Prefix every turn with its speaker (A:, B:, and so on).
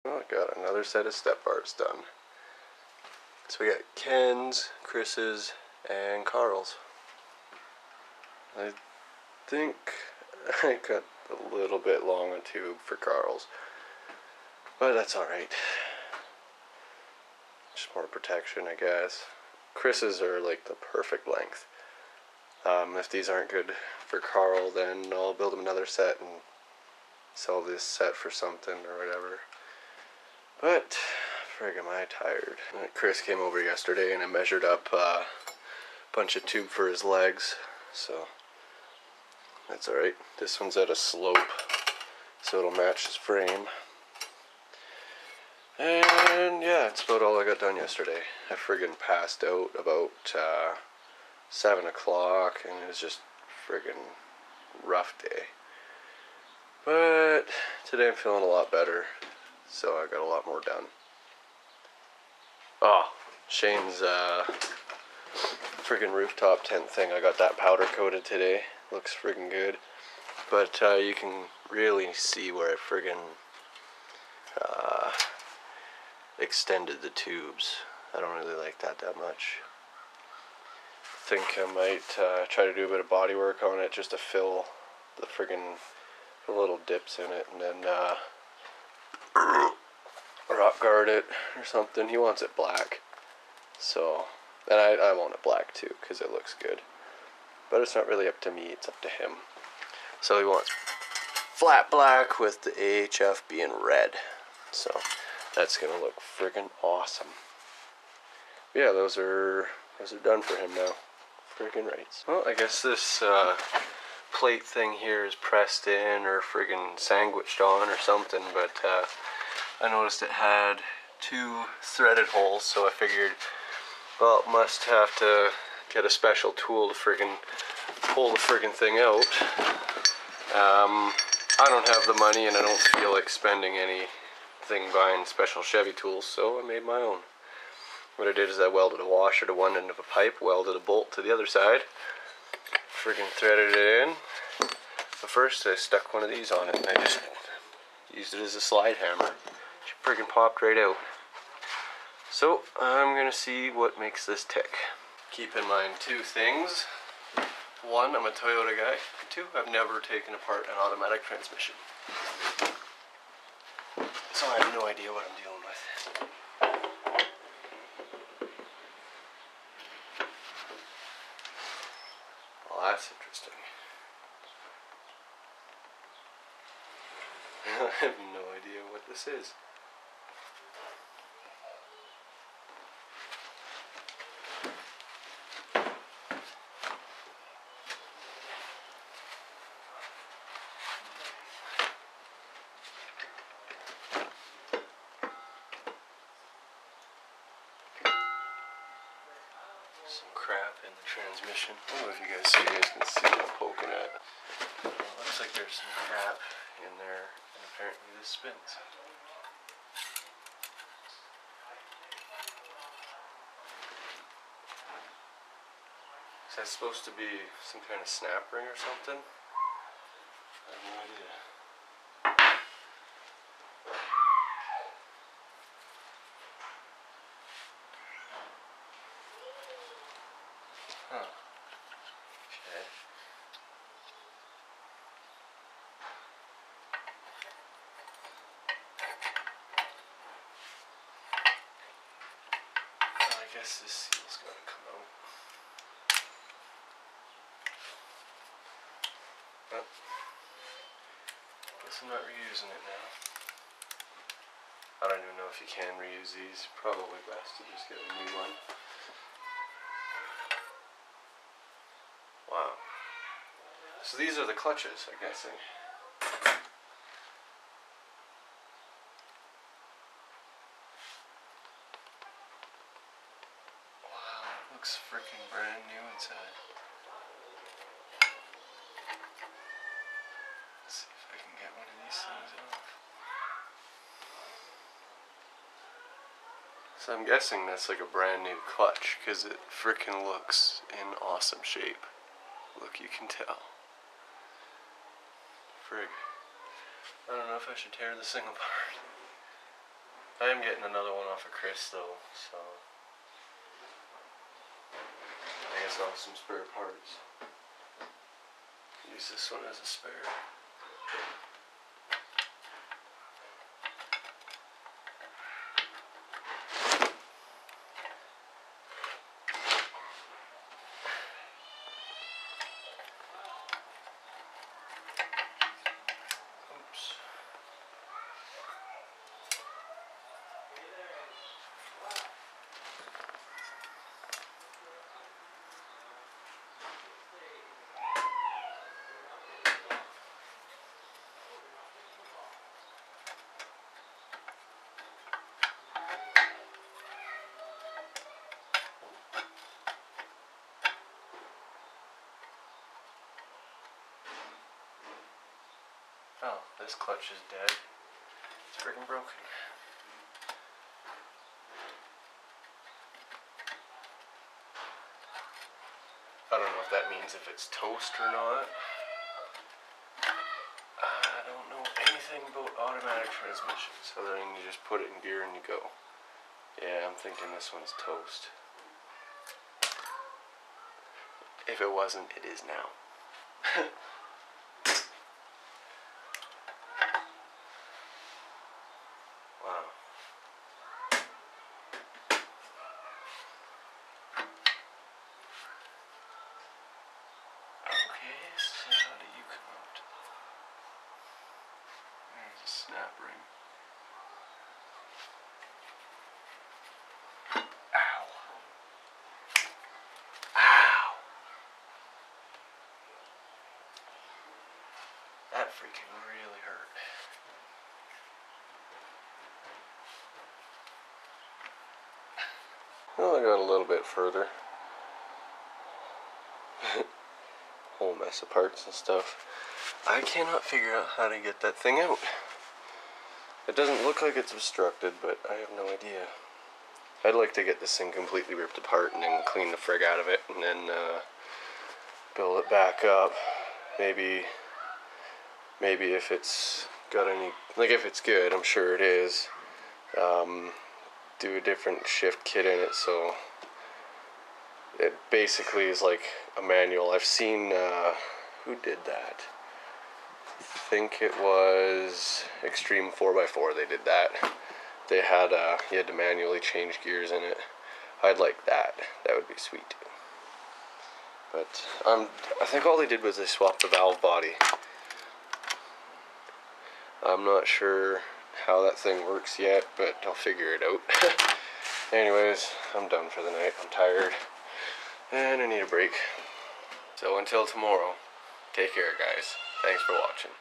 A: Oh, I got another set of step bars done. So we got Ken's, Chris's, and Carl's. I think I got a little bit long a tube for Carl's, but that's alright. Just more protection, I guess. Chris's are like the perfect length. If these aren't good for Carl, then I'll build him another set and sell this set for something or whatever. But frig, am I tired. Chris came over yesterday and I measured up a bunch of tube for his legs, so that's alright. This one's at a slope, so it'll match his frame. And yeah, that's about all I got done yesterday. I friggin' passed out about 7 o'clock, and it was just friggin' rough day. But today I'm feeling a lot better, so I got a lot more done. Oh, Shane's friggin' rooftop tent thing, I got that powder coated today. Looks friggin' good. But you can really see where I friggin' extended the tubes. I don't really like that much. I think I might try to do a bit of body work on it just to fill the friggin' little dips in it, and then rock guard it or something. He wants it black, so, and I want it black too because it looks good, but it's not really up to me, it's up to him. So he wants flat black with the AHF being red, so that's gonna look friggin' awesome. But yeah, those are done for him now. Friggin' rights. Well, I guess this plate thing here is pressed in or friggin' sandwiched on or something, but I noticed it had 2 threaded holes, so I figured, well, must have to get a special tool to friggin' pull the friggin' thing out. I don't have the money and I don't feel like spending anything buying special Chevy tools, so I made my own. What I did is I welded a washer to one end of a pipe, welded a bolt to the other side, friggin' threaded it in. But first I stuck one of these on it and I just used it as a slide hammer. She friggin' popped right out. So I'm gonna see what makes this tick. Keep in mind 2 things. 1, I'm a Toyota guy. 2, I've never taken apart an automatic transmission, so I have no idea what I'm dealing with. Well, that's interesting. I have no idea what this is. Some crap in the transmission. I don't know if you guys can see what I'm poking at. Well, it looks like there's some crap in there, and apparently this spins. Is that supposed to be some kind of snap ring or something? I have no idea. Huh. Okay. Well, I guess this seal's gotta come out. Well, guess I'm not reusing it now. I don't even know if you can reuse these. Probably best to just get a new one. Wow. So these are the clutches, I'm guessing. Wow, looks freaking brand new inside. Let's see if I can get one of these things off. So I'm guessing that's like a brand new clutch, because it freaking looks in awesome shape. Look, you can tell. Frig. I don't know if I should tear this thing apart. I am getting another one off of Chris though, so I guess I'll have some spare parts. Use this one as a spare. Oops. Oh, this clutch is dead. It's freaking broken. I don't know if that means if it's toast or not. I don't know anything about automatic transmissions other than you just put it in gear and you go. Yeah, I'm thinking this one's toast. If it wasn't, it is now. Wow. Okay, so how do you come out? There's a snap ring. Ow. Ow. That freaking really hurt. Well, I got a little bit further. Whole mess of parts and stuff. I cannot figure out how to get that thing out. It doesn't look like it's obstructed, but I have no idea. I'd like to get this thing completely ripped apart and then clean the frig out of it and then build it back up. Maybe if it's got any, like if it's good, I'm sure it is, do a different shift kit in it so it basically is like a manual. I've seen, who did that? I think it was Extreme 4x4 they did that. They had, you had to manually change gears in it. I'd like that. That would be sweet too. But I think all they did was they swapped the valve body. I'm not sure how that thing works yet, but I'll figure it out. Anyways, I'm done for the night. I'm tired. And I need a break. So until tomorrow, take care guys. Thanks for watching.